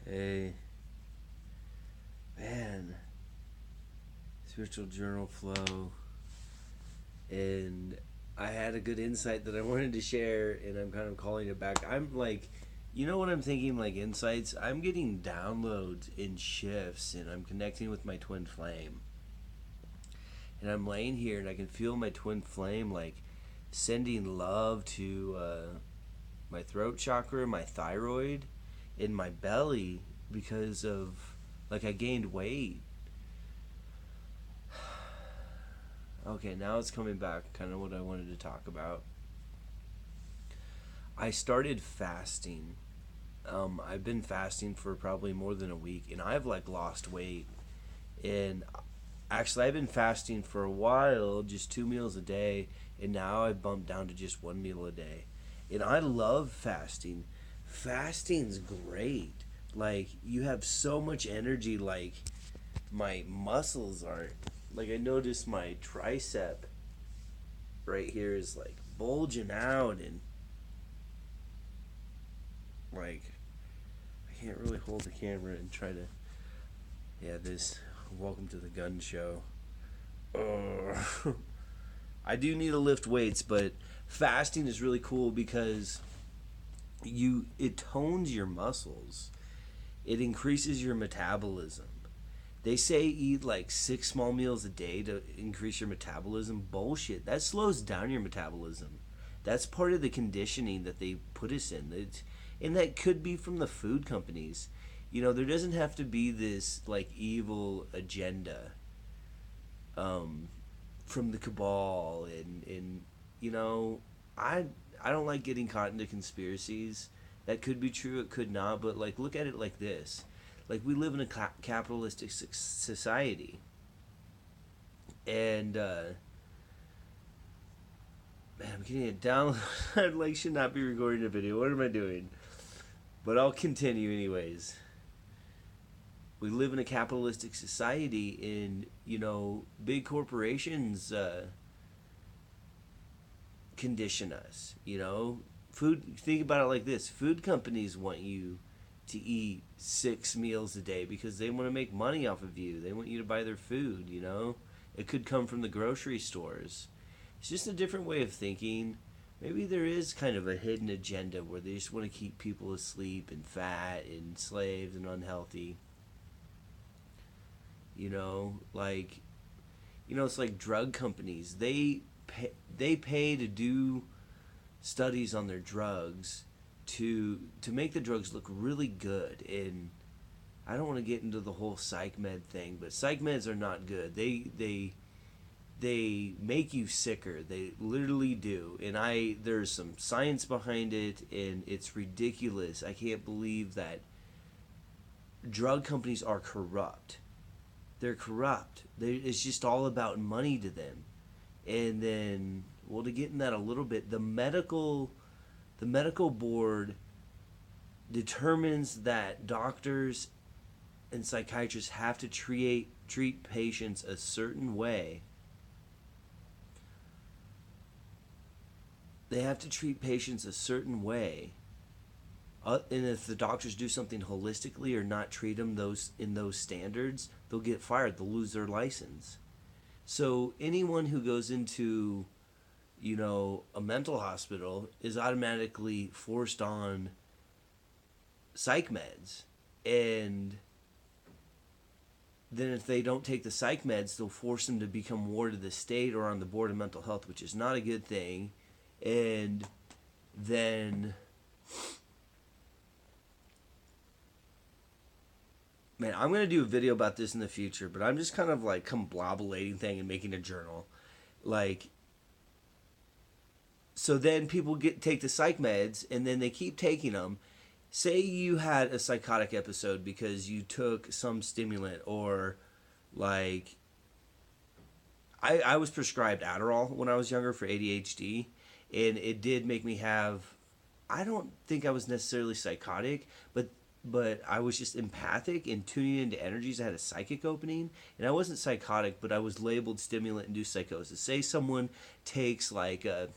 Hey, man, spiritual journal flow, and I had a good insight that I wanted to share, and I'm kind of calling it back. I'm like, you know what I'm thinking? Like insights. I'm getting downloads in shifts, and I'm connecting with my twin flame, and I'm laying here, and I can feel my twin flame like sending love to my throat chakra, my thyroid, in my belly because of like I gained weight. Okay, now it's coming back, kind of what I wanted to talk about. I started fasting. I've been fasting for probably more than a week, and I've like lost weight. And actually, I've been fasting for a while, just 2 meals a day, and now I've bumped down to just 1 meal a day. And I love fasting. Fasting's great. Like you have so much energy. Like my muscles are, like I noticed my tricep right here is like bulging out, and like I can't really hold the camera and try to. Yeah, this. Welcome to the gun show. I do need to lift weights, but fasting is really cool because it tones your muscles. It increases your metabolism. They say eat like 6 small meals a day to increase your metabolism. Bullshit. That slows down your metabolism. That's part of the conditioning that they put us in. And that could be from the food companies. There doesn't have to be this like evil agenda um, from the cabal, and you know, I I don't like getting caught into conspiracies. That could be true. It could not. But like, look at it like this: like we live in a capitalistic society, and man, I'm getting it down. I like should not be recording a video. What am I doing? But I'll continue anyways. We live in a capitalistic society, and big corporations condition us. Food. Think about it like this: food companies want you to eat 6 meals a day because they want to make money off of you. They want you to buy their food. It could come from the grocery stores. It's just a different way of thinking. Maybe there is kind of a hidden agenda where they just want to keep people asleep and fat and enslaved and unhealthy. Like it's like drug companies. They pay to do studies on their drugs to make the drugs look really good. And I don't want to get into the whole psych med thing, but psych meds are not good. They make you sicker. They literally do. And there's some science behind it, and it's ridiculous. I can't believe that drug companies are corrupt. They're corrupt. It's just all about money to them. And then, well, to get in that a little bit, the medical board determines that doctors and psychiatrists have to treat patients a certain way. They have to treat patients a certain way. And if the doctors do something holistically or not treat them in those standards, they'll get fired. They'll lose their license. So anyone who goes into, a mental hospital is automatically forced on psych meds. And then if they don't take the psych meds, they'll force them to become ward of the state or on the board of mental health, which is not a good thing. And then, man, I'm gonna do a video about this in the future, but I'm just kind of like combobulating thing and making a journal. Like, so then people take the psych meds, and then they keep taking them. Say you had a psychotic episode because you took some stimulant, or like I was prescribed Adderall when I was younger for ADHD, and it did make me have. I don't think I was necessarily psychotic, but I was just empathic and tuning into energies. I had a psychic opening, and I wasn't psychotic, but I was labeled stimulant induced psychosis. Say someone takes like a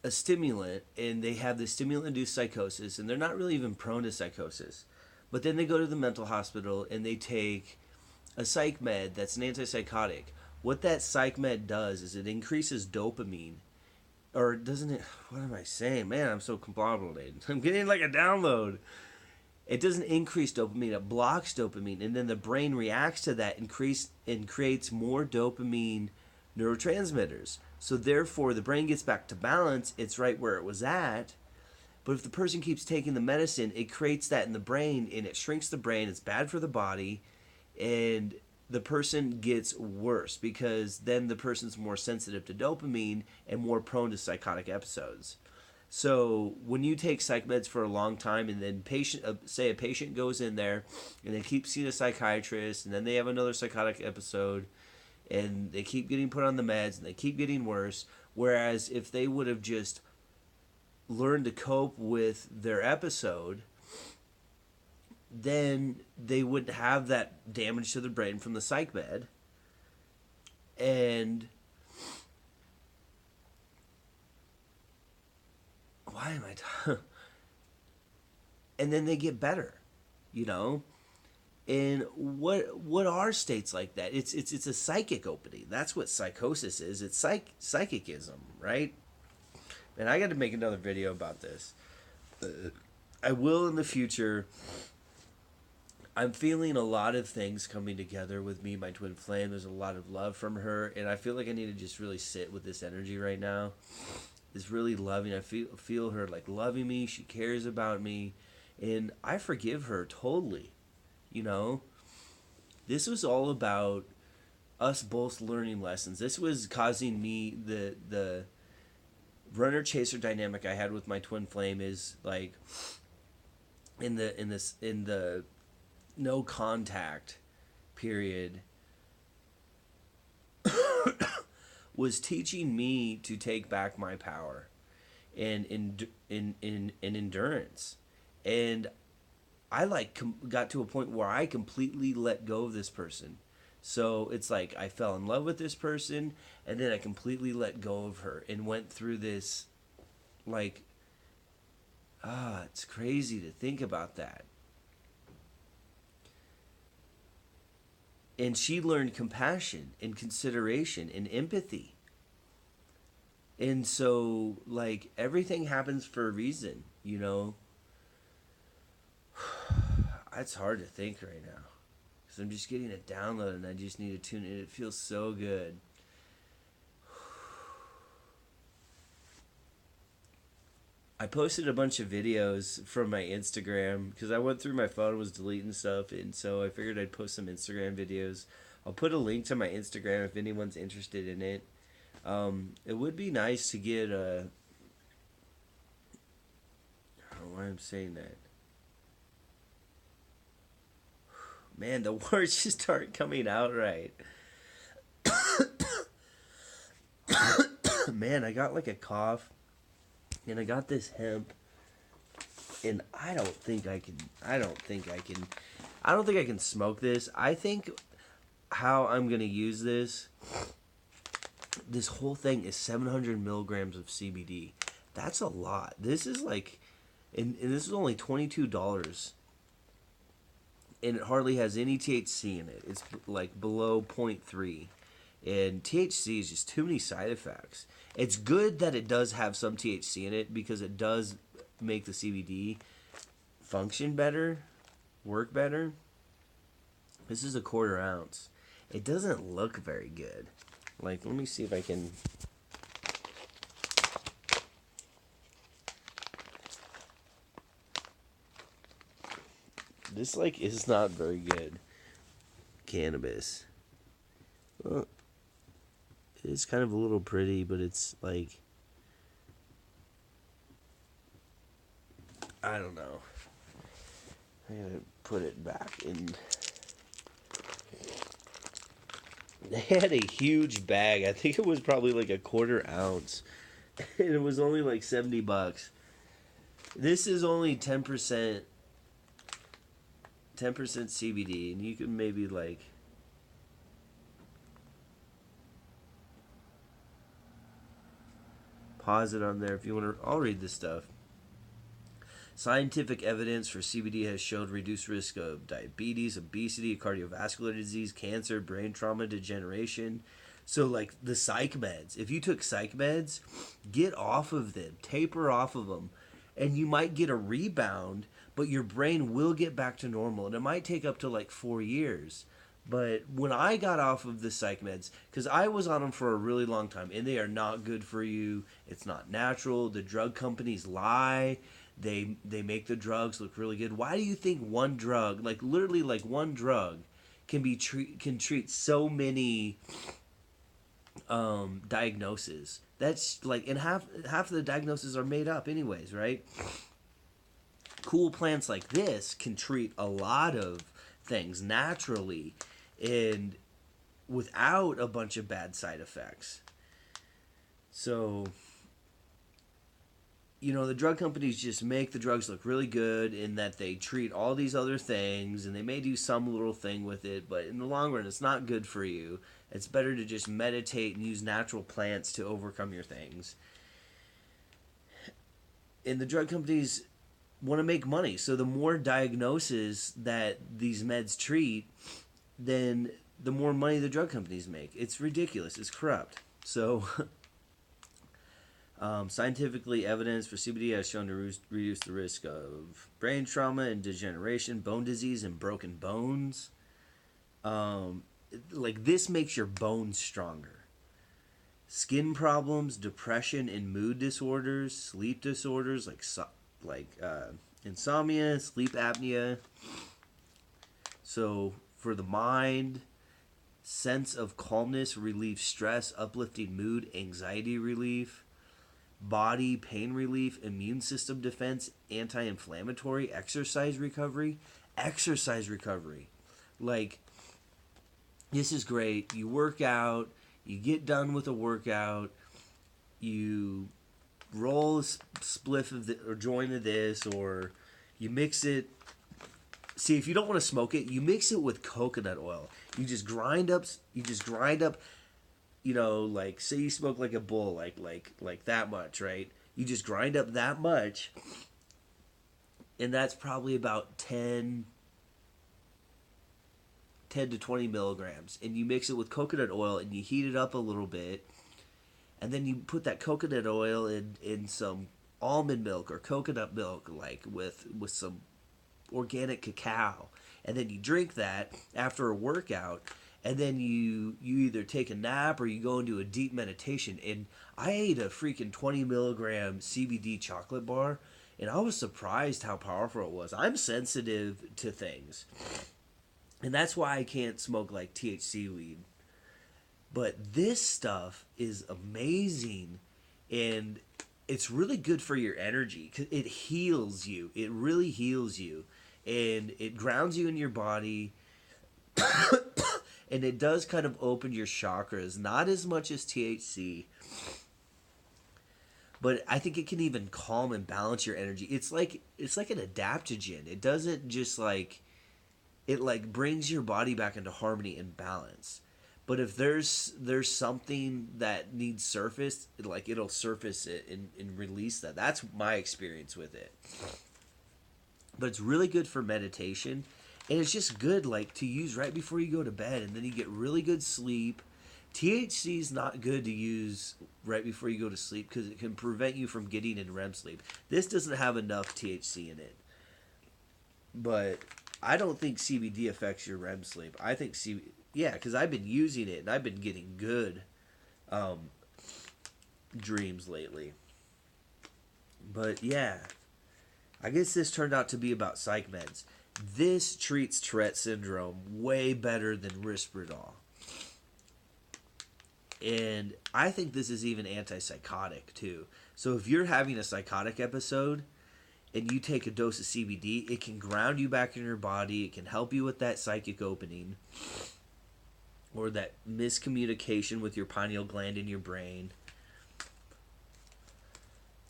a stimulant, and they have the stimulant-induced psychosis, and they're not really even prone to psychosis. But then they go to the mental hospital and they take a psych med that's an antipsychotic. What that psych med does is it increases dopamine. Or doesn't it? What am I saying? Man, I'm so convoluted. I'm getting like a download. It doesn't increase dopamine, it blocks dopamine, and then the brain reacts to that and creates more dopamine neurotransmitters. So therefore the brain gets back to balance, it's right where it was at. But if the person keeps taking the medicine, it creates that in the brain and it shrinks the brain, it's bad for the body, and the person gets worse because then the person's more sensitive to dopamine and more prone to psychotic episodes. So when you take psych meds for a long time, and then say a patient goes in there and they keep seeing a psychiatrist, and then they have another psychotic episode, and they keep getting put on the meds, and they keep getting worse. Whereas if they would have just learned to cope with their episode, then they wouldn't have that damage to the brain from the psych med, and why am I and then they get better, you know. And what are states like that? It's a psychic opening. That's what psychosis is. It's psychicism, right? And I got to make another video about this. I will in the future. I'm feeling a lot of things coming together with me, my twin flame. There's a lot of love from her, and I feel like I need to just really sit with this energy right now. Is really loving. I feel her like loving me. She cares about me, and I forgive her totally. You know, this was all about us both learning lessons. This was causing me the runner chaser dynamic I had with my twin flame is like in the no contact period was teaching me to take back my power and in endurance. And I got to a point where I completely let go of this person. So it's like I fell in love with this person, and then I completely let go of her and went through this, like, it's crazy to think about that. And she learned compassion and consideration and empathy. And so, like, everything happens for a reason, you know? It's hard to think right now. Because I'm just getting a download and I just need to tune in. It feels so good. I posted a bunch of videos from my Instagram because I went through my phone and was deleting stuff, and so I figured I'd post some Instagram videos. I'll put a link to my Instagram if anyone's interested in it. It would be nice to get a... I don't know why I'm saying that. Man, the words just aren't coming out right. Man, I got like a cough. And I got this hemp, and I don't think I can smoke this. I think how I'm going to use this whole thing is 700 milligrams of CBD. That's a lot. This is like, and this is only $22. And it hardly has any THC in it. It's like below 0.3. And THC is just too many side effects. It's good that it does have some THC in it because it does make the CBD function better, work better. This is a 1/4 ounce. It doesn't look very good. Like, let me see if I can... This, like, is not very good. Cannabis. Well, it's kind of a little pretty, but it's like... I don't know. I gotta put it back in... They had a huge bag. I think it was probably like a 1/4 ounce. And it was only like $70. This is only 10% CBD, and you can maybe like... pause it on there if you want to. I'll read this stuff. Scientific evidence for CBD has showed reduced risk of diabetes, obesity, cardiovascular disease, cancer, brain trauma, degeneration. So, like the psych meds, if you took psych meds, get off of them, taper off of them, and you might get a rebound, but your brain will get back to normal. And it might take up to like 4 years. But when I got off of the psych meds, because I was on them for a really long time, and they are not good for you. It's not natural. The drug companies lie. They make the drugs look really good. Why do you think one drug, like literally like one drug, can treat so many diagnoses? That's like, and half of the diagnoses are made up anyways, right? Cool plants like this can treat a lot of things naturally and without a bunch of bad side effects. So, the drug companies just make the drugs look really good in that they treat all these other things, and they may do some little thing with it, but in the long run, it's not good for you. It's better to just meditate and use natural plants to overcome your things. And the drug companies want to make money, so the more diagnoses that these meds treat, then the more money the drug companies make. It's ridiculous. It's corrupt. So... scientifically, evidence for CBD has shown to reduce the risk of brain trauma and degeneration, bone disease, and broken bones. Like this makes your bones stronger. Skin problems, depression, and mood disorders, sleep disorders like insomnia, sleep apnea. So for the mind, sense of calmness, relieves stress, uplifting mood, anxiety relief. Body pain relief, immune system defense, anti-inflammatory, exercise recovery. Like, this is great. You work out, you get done with a workout, you roll a spliff of or joint of this, or you mix it. See, if you don't want to smoke it, you mix it with coconut oil. You just grind up. Like say you smoke like a bowl, like that much, right? You just grind up that much, and that's probably about 10 to 20 milligrams. And you mix it with coconut oil, and you heat it up a little bit, and then you put that coconut oil in some almond milk or coconut milk, like with some organic cacao, and then you drink that after a workout. And then you either take a nap or you go into a deep meditation. And I ate a freaking 20 milligram CBD chocolate bar, and I was surprised how powerful it was. I'm sensitive to things, and that's why I can't smoke like THC weed. But this stuff is amazing, and it's really good for your energy because it heals you. It really heals you, and it grounds you in your body. And it does kind of open your chakras, not as much as THC, but I think it can even calm and balance your energy. It's like an adaptogen. It doesn't just it brings your body back into harmony and balance. But if there's something that needs surfaced, it'll surface it and release that. That's my experience with it. But it's really good for meditation. And it's just good, to use right before you go to bed, and then you get really good sleep. THC is not good to use right before you go to sleep because it can prevent you from getting in REM sleep. This doesn't have enough THC in it. But I don't think CBD affects your REM sleep. I think because I've been using it, and I've been getting good dreams lately. But, yeah. I guess this turned out to be about psych meds. This treats Tourette syndrome way better than Risperdal. And I think this is even antipsychotic too. So if you're having a psychotic episode and you take a dose of CBD, it can ground you back in your body. It can help you with that psychic opening or that miscommunication with your pineal gland in your brain.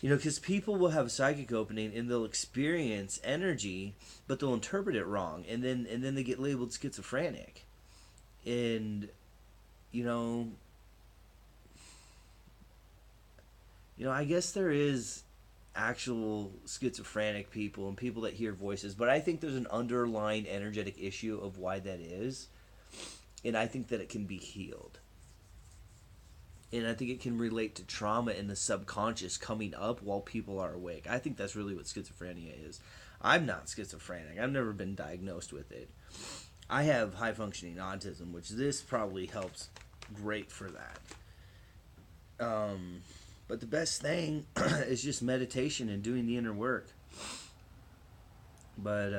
Because people will have a psychic opening and they'll experience energy, but they'll interpret it wrong, and then they get labeled schizophrenic. And I guess there is actual schizophrenic people and people that hear voices, but I think there's an underlying energetic issue of why that is, and I think that it can be healed. And I think it can relate to trauma in the subconscious coming up while people are awake. I think that's really what schizophrenia is. I'm not schizophrenic. I've never been diagnosed with it. I have high functioning autism, which this probably helps great for that. But the best thing is just meditation and doing the inner work. But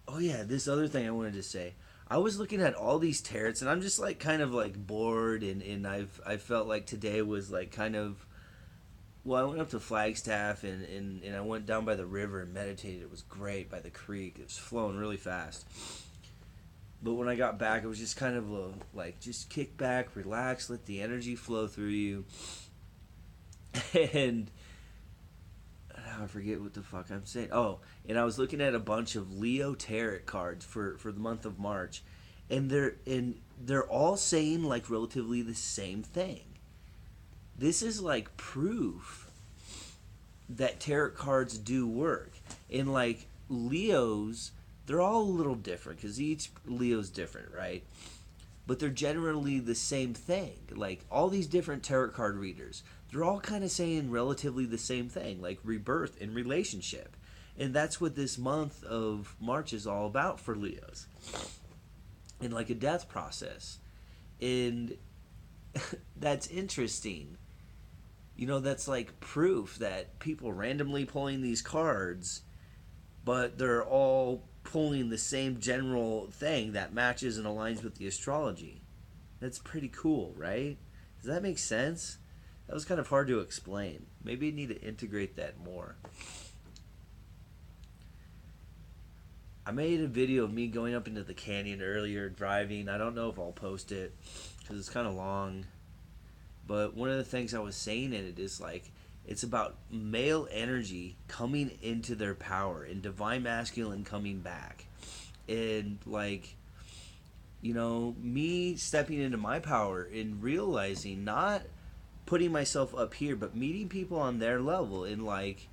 oh yeah, this other thing I wanted to say. I was looking at all these tarots, and I'm just like kind of like bored, and I felt like today was like kind of. Well, I went up to Flagstaff and I went down by the river and meditated. It was great by the creek. It was flowing really fast. But when I got back, it was just kind of like just kick back, relax, let the energy flow through you. And I forget what the fuck I'm saying. Oh, and I was looking at a bunch of Leo tarot cards for the month of March, and they're all saying like relatively the same thing. This is like proof that tarot cards do work. And like Leos, they're all a little different because each Leo's different, right? But they're generally the same thing. Like all these different tarot card readers, they're all kind of saying relatively the same thing, like rebirth and relationship. And that's what this month of March is all about for Leos. And like a death process. And that's interesting. That's like proof that people randomly pulling these cards, but they're all pulling the same general thing that matches and aligns with the astrology. That's pretty cool, right? Does that make sense? That was kind of hard to explain. Maybe I need to integrate that more. I made a video of me going up into the canyon earlier, driving. I don't know if I'll post it because it's kind of long. But one of the things I was saying in it is like it's about male energy coming into their power and divine masculine coming back. And like, me stepping into my power and realizing, not putting myself up here, but meeting people on their level. And like,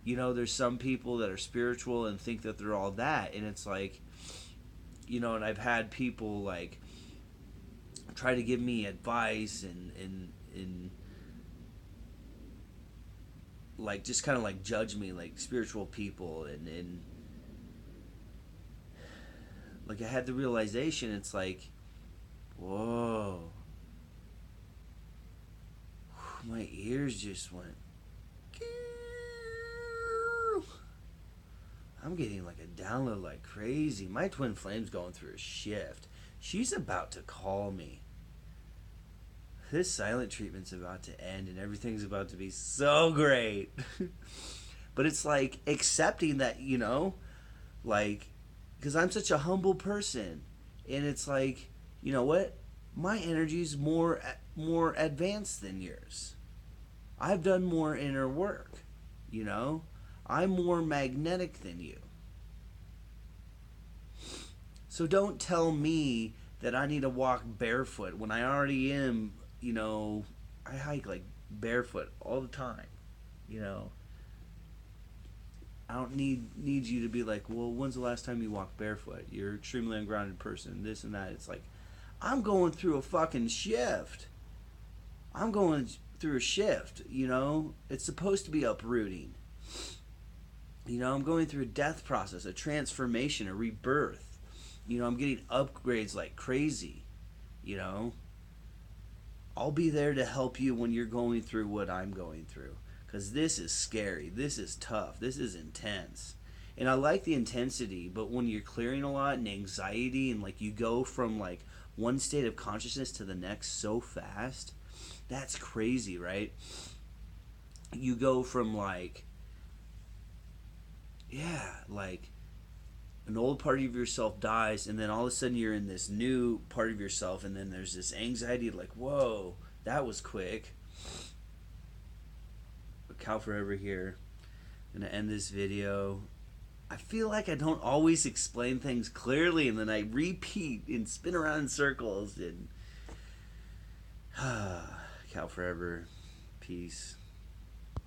there's some people that are spiritual and think that they're all that. And it's like, and I've had people like try to give me advice and like just kind of like judge me, like spiritual people, and like I had the realization, it's like, whoa, my ears just went, I'm getting like a download like crazy. My twin flame's going through a shift. She's about to call me. This silent treatment's about to end and everything's about to be so great. But it's like accepting that, like, because I'm such a humble person. And it's like, you know what? My energy's more advanced than yours. I've done more inner work, I'm more magnetic than you. So don't tell me that I need to walk barefoot when I already am. I hike like barefoot all the time. I don't need you to be like, well, when's the last time you walked barefoot? You're an extremely ungrounded person, this and that. It's like, I'm going through a fucking shift. I'm going through a shift, It's supposed to be uprooting. I'm going through a death process, a transformation, a rebirth. I'm getting upgrades like crazy, I'll be there to help you when you're going through what I'm going through. Because this is scary. This is tough. This is intense. And I like the intensity, but when you're clearing a lot and anxiety and like you go from like one state of consciousness to the next so fast, that's crazy, right? You go from like, like an old part of yourself dies, and then all of a sudden you're in this new part of yourself, and then there's this anxiety like, whoa, that was quick. But Cal Forever here. I'm going to end this video. I feel like I don't always explain things clearly, and then I repeat and spin around in circles. And Cal forever. Peace.